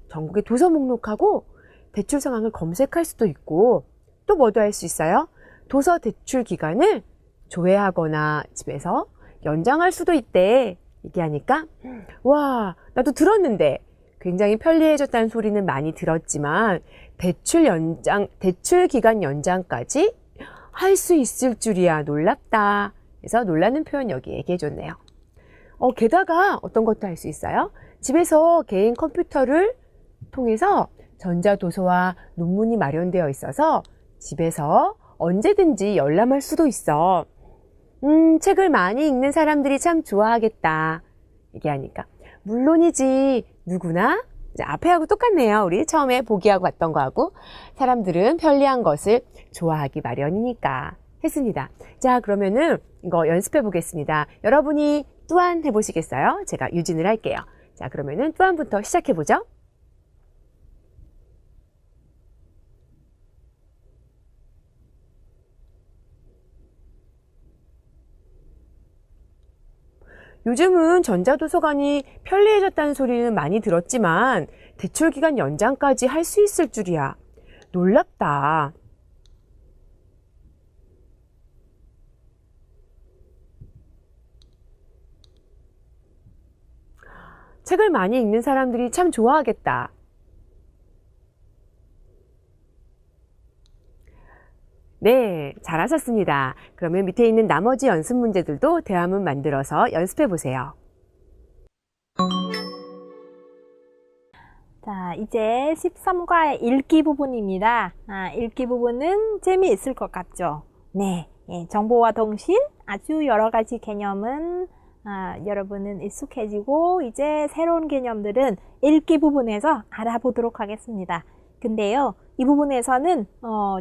전국의 도서 목록하고 대출 상황을 검색할 수도 있고 또 뭐도 할 수 있어요? 도서 대출 기간을 조회하거나 집에서 연장할 수도 있대 얘기하니까 와, 나도 들었는데 굉장히 편리해졌다는 소리는 많이 들었지만 대출 기간 연장까지 할 수 있을 줄이야 놀랍다. 그래서 놀라는 표현 여기 얘기해 줬네요. 게다가 어떤 것도 할 수 있어요? 집에서 개인 컴퓨터를 통해서 전자도서와 논문이 마련되어 있어서 집에서 언제든지 열람할 수도 있어. 책을 많이 읽는 사람들이 참 좋아하겠다. 얘기하니까 물론이지. 누구나 앞에 하고 똑같네요. 우리 처음에 보기하고 봤던 거하고 사람들은 편리한 것을 좋아하기 마련이니까 했습니다. 자, 그러면은 이거 연습해 보겠습니다. 여러분이 뚜안 해보시겠어요? 제가 유진을 할게요. 자, 그러면은 뚜안부터 시작해 보죠. 요즘은 전자도서관이 편리해졌다는 소리는 많이 들었지만 대출기간 연장까지 할 수 있을 줄이야. 놀랍다. 책을 많이 읽는 사람들이 참 좋아하겠다. 네, 잘하셨습니다. 그러면 밑에 있는 나머지 연습 문제들도 대화문 만들어서 연습해 보세요. 자, 이제 13과의 읽기 부분입니다. 읽기 부분은 재미있을 것 같죠? 네, 정보와 통신, 아주 여러 가지 개념은 여러분은 익숙해지고 이제 새로운 개념들은 읽기 부분에서 알아보도록 하겠습니다. 근데요, 이 부분에서는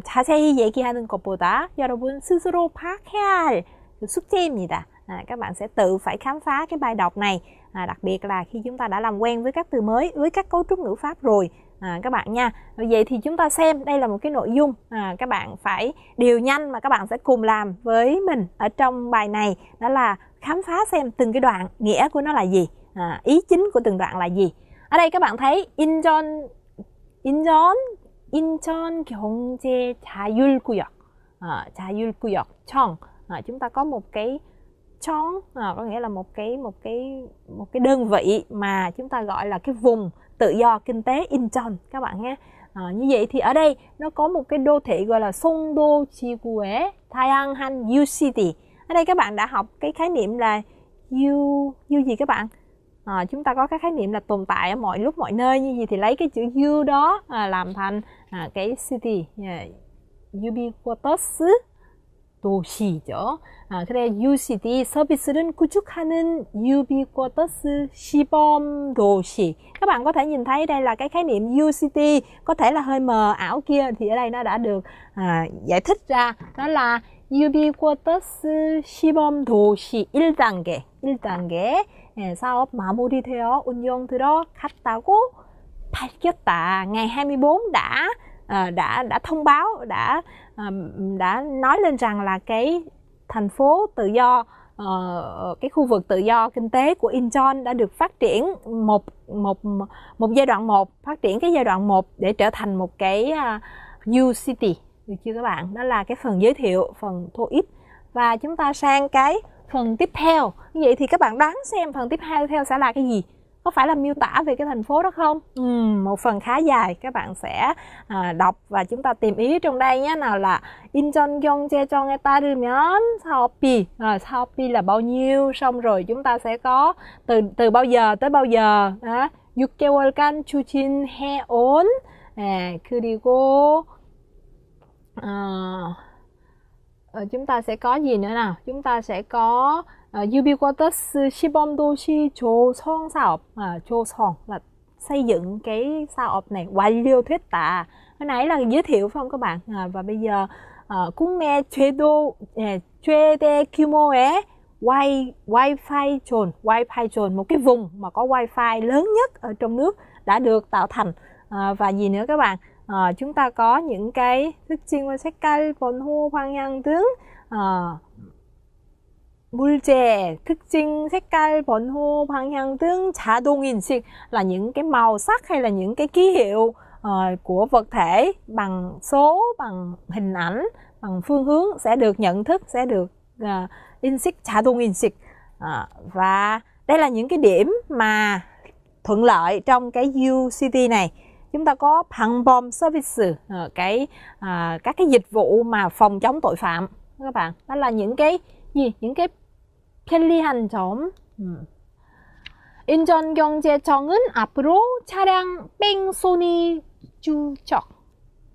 자세히 얘기하는 것보다 여러분 스스로 파악해야 할 숙제입니다. Các bạn sẽ tự phải khám phá cái bài đọc này, đặc biệt là khi chúng ta đã làm quen với các từ mới, với các cấu trúc ngữ pháp rồi các bạn nha. Vậy thì chúng ta xem đây là một cái nội dung các bạn phải điều nhanh mà các bạn sẽ cùng làm với mình ở trong bài này, đó là khám phá xem từng cái đoạn nghĩa của nó là gì, ý chính của từng đoạn là gì. Ở đây các bạn thấy 인천 경제 자율구역, 자율구역 청, chúng ta có một cái 청, có nghĩa là một cái đơn vị mà chúng ta gọi là cái vùng tự do kinh tế Incheon các bạn nhé. Như vậy thì ở đây nó có một cái đô thị gọi là 송도지구의 다양한 UCD. Ở đây các bạn đã học cái khái niệm là U gì các bạn? Chúng ta có cái khái niệm là tồn tại ở mọi lúc mọi nơi, như gì thì lấy cái chữ U đó làm thành cái city, ubiquitous 도시죠. 그래 UCD 서비스를 구축하는 ubiquitous 시범 도시. Các bạn có thể nhìn thấy đây là cái khái niệm UCD, có thể là hơi mờ ảo kia, thì ở đây nó đã được giải thích ra. Đó là ubiquitous 시범 도시 1단계. 1단계 사업 마무리되어 운영 들어갔다고 밝혔다. Ngày 24 đã thông báo, đã nói lên rằng là cái thành phố tự do, cái khu vực tự do kinh tế của Incheon đã được phát triển một giai đoạn 1, phát triển cái giai đoạn 1 để trở thành một cái UCT, được chưa các bạn? Đó là cái phần giới thiệu, phần thô ít. Và chúng ta sang cái phần tiếp theo. Như vậy thì các bạn đoán xem phần tiếp theo sẽ là cái gì? Có phải là miêu tả về cái thành phố đó không? Một phần khá dài, các bạn sẽ đọc và chúng ta tìm ý trong đây nhé. Nào là Incheon 경제청에 따르면 사업비, 사업비 là bao nhiêu? Xong rồi chúng ta sẽ có từ bao giờ tới bao giờ. 6개월간 추진해온. 그리고 chúng ta sẽ có gì nữa nào? Chúng ta sẽ có ubiquitous 시범도시 조성 사업. 조성 là xây dựng cái 사업 này. 완료됐다. Cái nãy là giới thiệu phải không các bạn? Và bây giờ 국내 최대 규모의 Wi-Fi zone, một cái vùng mà có Wi-Fi lớn nhất ở trong nước đã được tạo thành. Và gì nữa các bạn? Chúng ta có những cái 특징과 색깔, 번호, 방향 등 물체, 특징, 색깔, 번호, 방향 등 자동인식 là những cái màu sắc hay là những cái ký hiệu của vật thể bằng số, bằng hình ảnh, bằng phương hướng sẽ được nhận thức, sẽ được 인식, 자동인식. Và đây là những cái điểm mà thuận lợi trong cái UCT này. Chúng ta có 방범 service, các cái dịch vụ mà phòng chống tội phạm các bạn. Đó là những cái gì? Những cái 편리한 점. 인천경제청은 앞으로 차량 뺑소니 추적.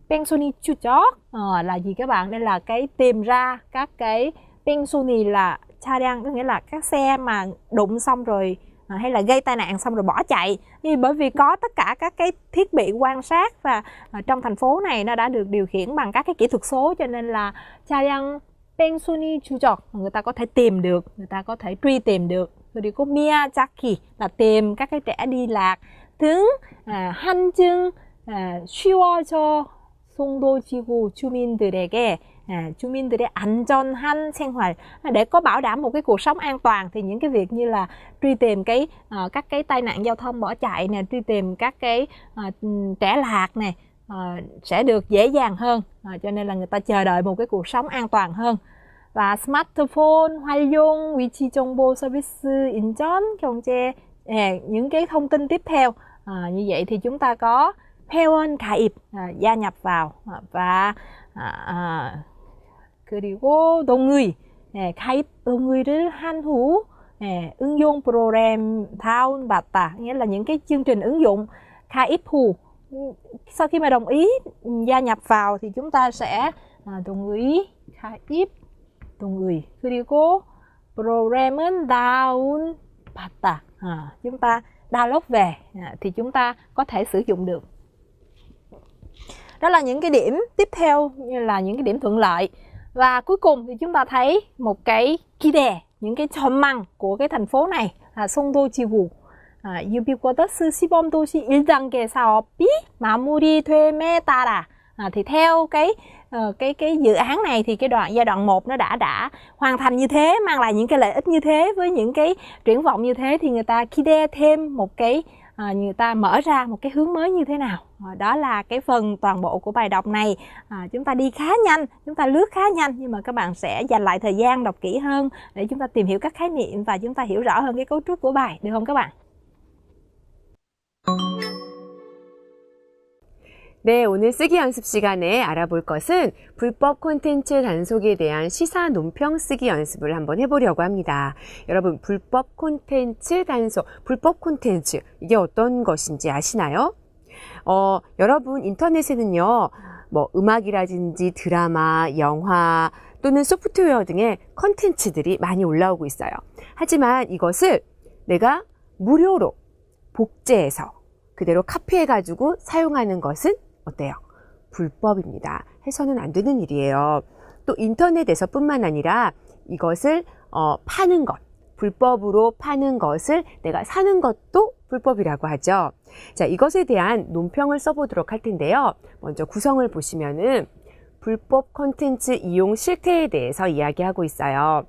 뺑소니 추적 là gì các bạn? Đây là cái tìm ra các cái 뺑소니 là 차량, có nghĩa là các xe mà đụng xong rồi hay là gây tai nạn xong rồi bỏ chạy. Nhưng bởi vì có tất cả các cái thiết bị quan sát và trong thành phố này nó đã được điều khiển bằng các cái kỹ thuật số, cho nên là 차량 뺑소니 추적, người ta có thể tìm được, người ta có thể truy tìm được. Rồi có Miyazaki là tìm các cái trẻ đi lạc. Thứ 한증 쉬워져 송도지구 주민들에게 주민들의 안전한 생활, để có bảo đảm một cái cuộc sống an toàn thì những cái việc như là truy tìm các cái tai nạn giao thông bỏ chạy nè, truy tìm các cái trẻ lạc nè sẽ được dễ dàng hơn, cho nên là người ta chờ đợi một cái cuộc sống an toàn hơn. Và smartphone 활용 위치 정보 서비스 인천 경제, những cái thông tin tiếp theo như vậy thì chúng ta có 회원 가입, gia nhập vào, và 그리고 동의, 가입 동의를 한 후 ứng dụng program 다운받다, nghĩa là những cái chương trình ứng dụng. 가입 후, sau khi mà đồng ý gia nhập vào thì chúng ta sẽ 동의, 가입, 동의. 그리고 program은 다운받다, chúng ta download về thì chúng ta có thể sử dụng được. Đó là những cái điểm tiếp theo, như là những cái điểm thuận lợi. Và cuối cùng thì chúng ta thấy một cái 기대, những cái 전망 của cái thành phố này là 송도지구 ubiquitous 시범도시 1단계 사업이 마무리됨에 따라, thì theo cái dự án này thì giai đoạn 1 nó đã hoàn thành như thế, mang lại những cái lợi ích như thế, với những cái triển vọng như thế, thì người ta 기대 thêm một cái người ta mở ra một cái hướng mới như thế nào. Đó là cái phần toàn bộ của bài đọc này. Chúng ta đi khá nhanh, chúng ta lướt khá nhanh, nhưng mà các bạn sẽ dành lại thời gian đọc kỹ hơn để chúng ta tìm hiểu các khái niệm và chúng ta hiểu rõ hơn cái cấu trúc của bài, được không các bạn? 네, 오늘 쓰기 연습 시간에 알아볼 것은 불법 콘텐츠 단속에 대한 시사 논평 쓰기 연습을 한번 해보려고 합니다. 여러분, 불법 콘텐츠 단속, 불법 콘텐츠, 이게 어떤 것인지 아시나요? 여러분, 인터넷에는요, 뭐, 음악이라든지 드라마, 영화, 또는 소프트웨어 등의 컨텐츠들이 많이 올라오고 있어요. 하지만 이것을 내가 무료로 복제해서 그대로 카피해가지고 사용하는 것은 어때요? 불법입니다. 해서는 안 되는 일이에요. 또 인터넷에서 뿐만 아니라 이것을 파는 것, 불법으로 파는 것을 내가 사는 것도 불법이라고 하죠. 자, 이것에 대한 논평을 써보도록 할 텐데요. 먼저 구성을 보시면은 불법 콘텐츠 이용 실태에 대해서 이야기하고 있어요.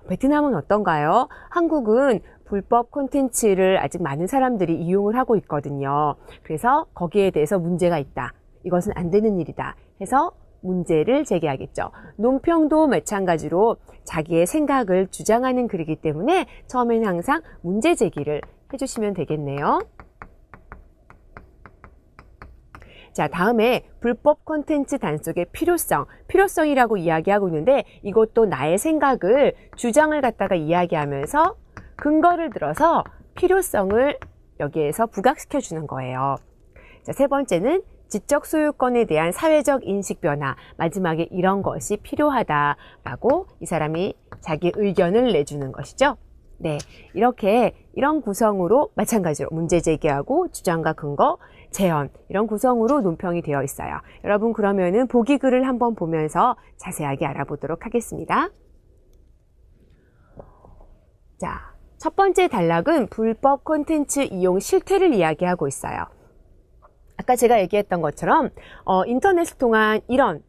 베트남은 어떤가요? 한국은 불법 콘텐츠를 아직 많은 사람들이 이용을 하고 있거든요. 그래서 거기에 대해서 문제가 있다. 이것은 안 되는 일이다. 해서 문제를 제기하겠죠. 논평도 마찬가지로 자기의 생각을 주장하는 글이기 때문에 처음에는 항상 문제 제기를 해주시면 되겠네요. 자, 다음에 불법 콘텐츠 단속의 필요성이라고 이야기하고 있는데 이것도 나의 생각을, 주장을 갖다가 이야기하면서 근거를 들어서 필요성을 여기에서 부각시켜 주는 거예요. 자, 세 번째는 지적 소유권에 대한 사회적 인식 변화, 마지막에 이런 것이 필요하다라고 이 사람이 자기 의견을 내주는 것이죠. 네, 이런 구성으로 마찬가지로 문제 제기하고 주장과 근거, 재현 이런 구성으로 논평이 되어 있어요. 여러분 그러면은 보기 글을 한번 보면서 자세하게 알아보도록 하겠습니다. 자, 첫 번째 단락은 불법 콘텐츠 이용 실태를 이야기하고 있어요. 아까 제가 얘기했던 것처럼 인터넷을 통한 이런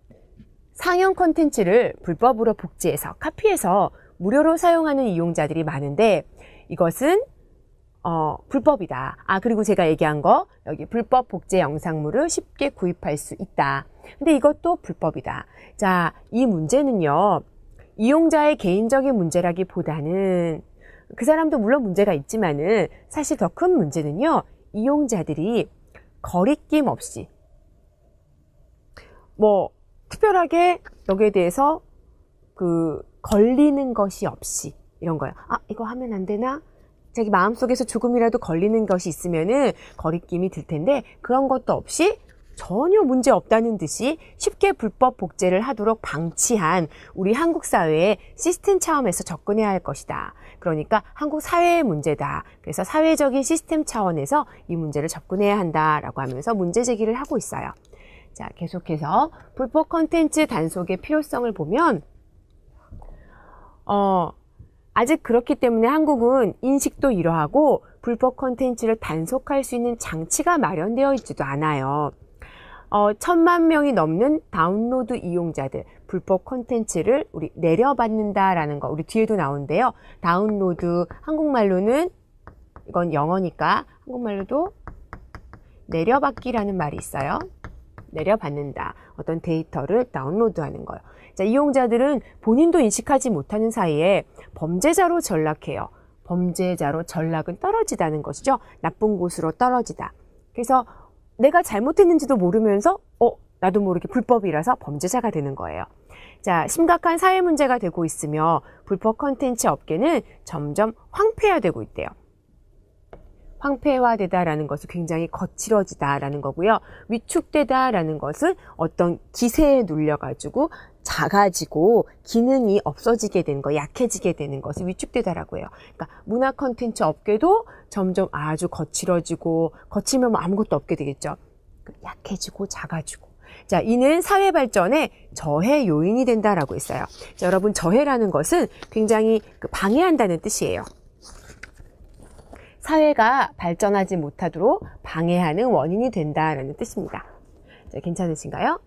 상용 콘텐츠를 불법으로 복제해서 카피해서 무료로 사용하는 이용자들이 많은데 이것은 불법이다. 그리고 제가 얘기한 거 여기 불법 복제 영상물을 쉽게 구입할 수 있다. 근데 이것도 불법이다. 자, 이 문제는요. 이용자의 개인적인 문제라기보다는 그 사람도 물론 문제가 있지만은 사실 더 큰 문제는요. 이용자들이 거리낌 없이 특별하게 여기에 대해서 걸리는 것이 없이 이런 거예요. 이거 하면 안 되나? 자기 마음속에서 조금이라도 걸리는 것이 있으면은 거리낌이 들 텐데 그런 것도 없이 전혀 문제 없다는 듯이 쉽게 불법 복제를 하도록 방치한 우리 한국 사회의 시스템 차원에서 접근해야 할 것이다. 그러니까 한국 사회의 문제다. 그래서 사회적인 시스템 차원에서 이 문제를 접근해야 한다라고 하면서 문제 제기를 하고 있어요. 자, 계속해서 불법 콘텐츠 단속의 필요성을 보면 아직 그렇기 때문에 한국은 인식도 이러하고 불법 콘텐츠를 단속할 수 있는 장치가 마련되어 있지도 않아요. 1000만 명이 넘는 다운로드 이용자들, 불법 콘텐츠를 우리 내려받는다라는 거, 우리 뒤에도 나오는데요. 다운로드, 한국말로는 이건 영어니까 한국말로도 내려받기라는 말이 있어요. 내려받는다. 어떤 데이터를 다운로드하는 거예요. 자, 이용자들은 본인도 인식하지 못하는 사이에 범죄자로 전락해요. 범죄자로 전락은 떨어지다는 것이죠. 나쁜 곳으로 떨어지다. 그래서 내가 잘못했는지도 모르면서 나도 모르게 불법이라서 범죄자가 되는 거예요. 자, 심각한 사회 문제가 되고 있으며 불법 콘텐츠 업계는 점점 황폐화되고 있대요. 황폐화되다라는 것은 굉장히 거칠어지다라는 거고요. 위축되다라는 것은 어떤 기세에 눌려가지고 작아지고 기능이 없어지게 되는 거, 약해지게 되는 것을 위축되다라고 해요. 그러니까 문화 콘텐츠 업계도 점점 아주 거칠어지고 거칠면 아무것도 없게 되겠죠. 약해지고 작아지고. 자, 이는 사회 발전의 저해 요인이 된다라고 했어요. 자, 여러분 저해라는 것은 굉장히 방해한다는 뜻이에요. 사회가 발전하지 못하도록 방해하는 원인이 된다라는 뜻입니다. 자, 괜찮으신가요?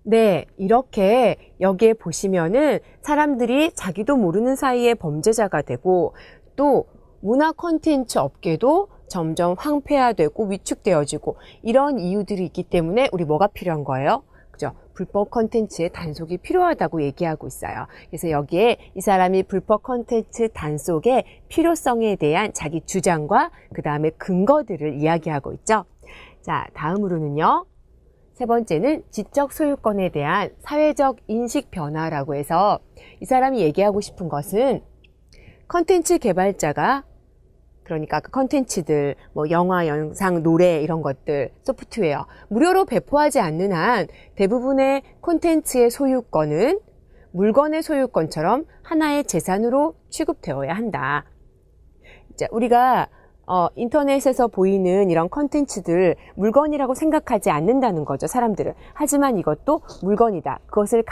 네, 이렇게 여기에 보시면은 사람들이 자기도 모르는 사이에 범죄자가 되고 또 문화 콘텐츠 업계도 점점 황폐화되고 위축되어지고 이런 이유들이 있기 때문에 우리 뭐가 필요한 거예요? 그죠? 불법 콘텐츠의 단속이 필요하다고 얘기하고 있어요. 그래서 여기에 이 사람이 불법 콘텐츠 단속의 필요성에 대한 자기 주장과 그 다음에 근거들을 이야기하고 있죠. 자, 다음으로는요. 세 번째는 지적 소유권에 대한 사회적 인식 변화라고 해서 이 사람이 얘기하고 싶은 것은 콘텐츠 개발자가 그러니까 그 컨텐츠들, 뭐 영화, 영상, 노래 이런 것들, 소프트웨어 무료로 배포하지 않는 한 대부분의 콘텐츠의 소유권은 물건의 소유권처럼 하나의 재산으로 취급되어야 한다. 자, 우리가 인터넷에서 보이는 이런 컨텐츠들 물건이라고 생각하지 않는다는 거죠, 사람들은. 하지만 이것도 물건이다. 그것을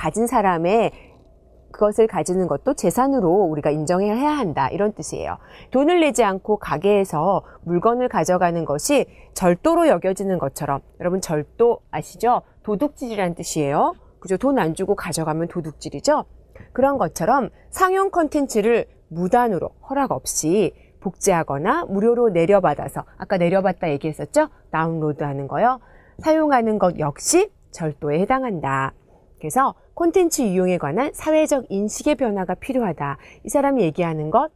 가지는 것도 재산으로 우리가 인정해야 한다. 이런 뜻이에요. 돈을 내지 않고 가게에서 물건을 가져가는 것이 절도로 여겨지는 것처럼, 여러분 절도 아시죠? 도둑질이라는 뜻이에요. 그죠? 돈 안 주고 가져가면 도둑질이죠? 그런 것처럼 상용 컨텐츠를 무단으로 허락 없이 복제하거나 무료로 내려받아서, 아까 내려받다 얘기했었죠? 다운로드하는 거요. 사용하는 것 역시 절도에 해당한다. 그래서 콘텐츠 이용에 관한 사회적 인식의 변화가 필요하다. 이 사람이 얘기하는 것,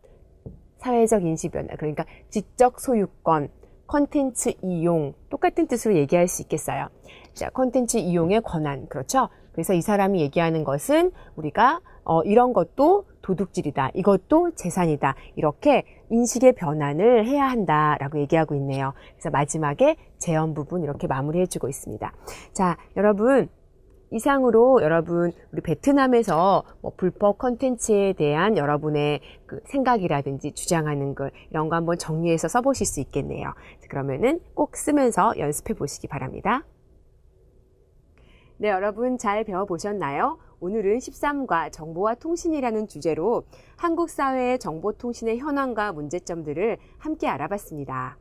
사회적 인식 변화. 그러니까 지적 소유권, 콘텐츠 이용, 똑같은 뜻으로 얘기할 수 있겠어요. 자, 콘텐츠 이용의 권한. 그렇죠? 그래서 이 사람이 얘기하는 것은 우리가 이런 것도 도둑질이다. 이것도 재산이다. 이렇게 인식의 변환을 해야 한다라고 얘기하고 있네요. 그래서 마지막에 재현 부분 이렇게 마무리해주고 있습니다. 자, 여러분. 이상으로 여러분 우리 베트남에서 뭐 불법 컨텐츠에 대한 여러분의 그 생각이라든지 주장하는 글 이런 거 한번 정리해서 써보실 수 있겠네요. 그러면은 꼭 쓰면서 연습해 보시기 바랍니다. 네, 여러분 잘 배워보셨나요? 오늘은 13과 정보와 통신이라는 주제로 한국 사회의 정보통신의 현황과 문제점들을 함께 알아봤습니다.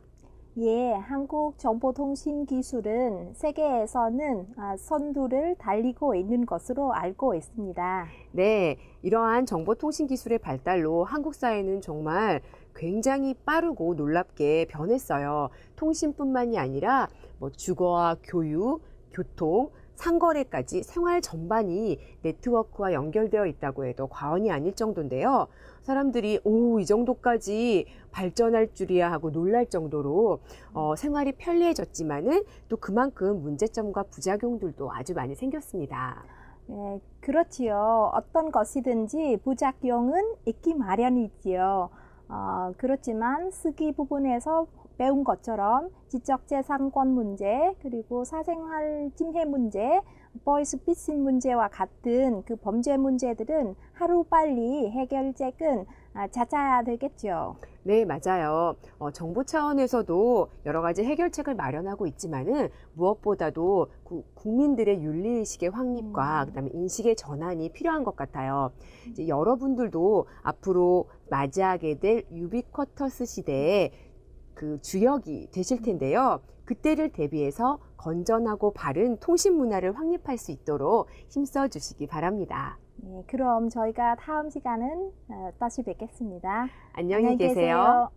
예, 한국 정보통신 기술은 세계에서는 선두를 달리고 있는 것으로 알고 있습니다. 네, 이러한 정보통신 기술의 발달로 한국 사회는 정말 굉장히 빠르고 놀랍게 변했어요. 통신뿐만이 아니라 뭐 주거와 교육, 교통, 상거래까지 생활 전반이 네트워크와 연결되어 있다고 해도 과언이 아닐 정도인데요. 사람들이 이 정도까지 발전할 줄이야 하고 놀랄 정도로 생활이 편리해졌지만은 또 그만큼 문제점과 부작용들도 아주 많이 생겼습니다. 네, 그렇지요. 어떤 것이든지 부작용은 있기 마련이지요. 그렇지만 쓰기 부분에서 배운 것처럼 지적재산권 문제, 그리고 사생활 침해 문제, 보이스피싱 문제와 같은 그 범죄 문제들은 하루빨리 해결책은 찾아야 되겠죠. 네, 맞아요. 정부 차원에서도 여러 가지 해결책을 마련하고 있지만은 무엇보다도 국민들의 윤리의식의 확립과 그다음에 인식의 전환이 필요한 것 같아요. 이제 여러분들도 앞으로 맞이하게 될 유비쿼터스 시대에 그 주역이 되실 텐데요. 그때를 대비해서 건전하고 바른 통신 문화를 확립할 수 있도록 힘써 주시기 바랍니다. 네, 그럼 저희가 다음 시간은 다시 뵙겠습니다. 안녕히 계세요.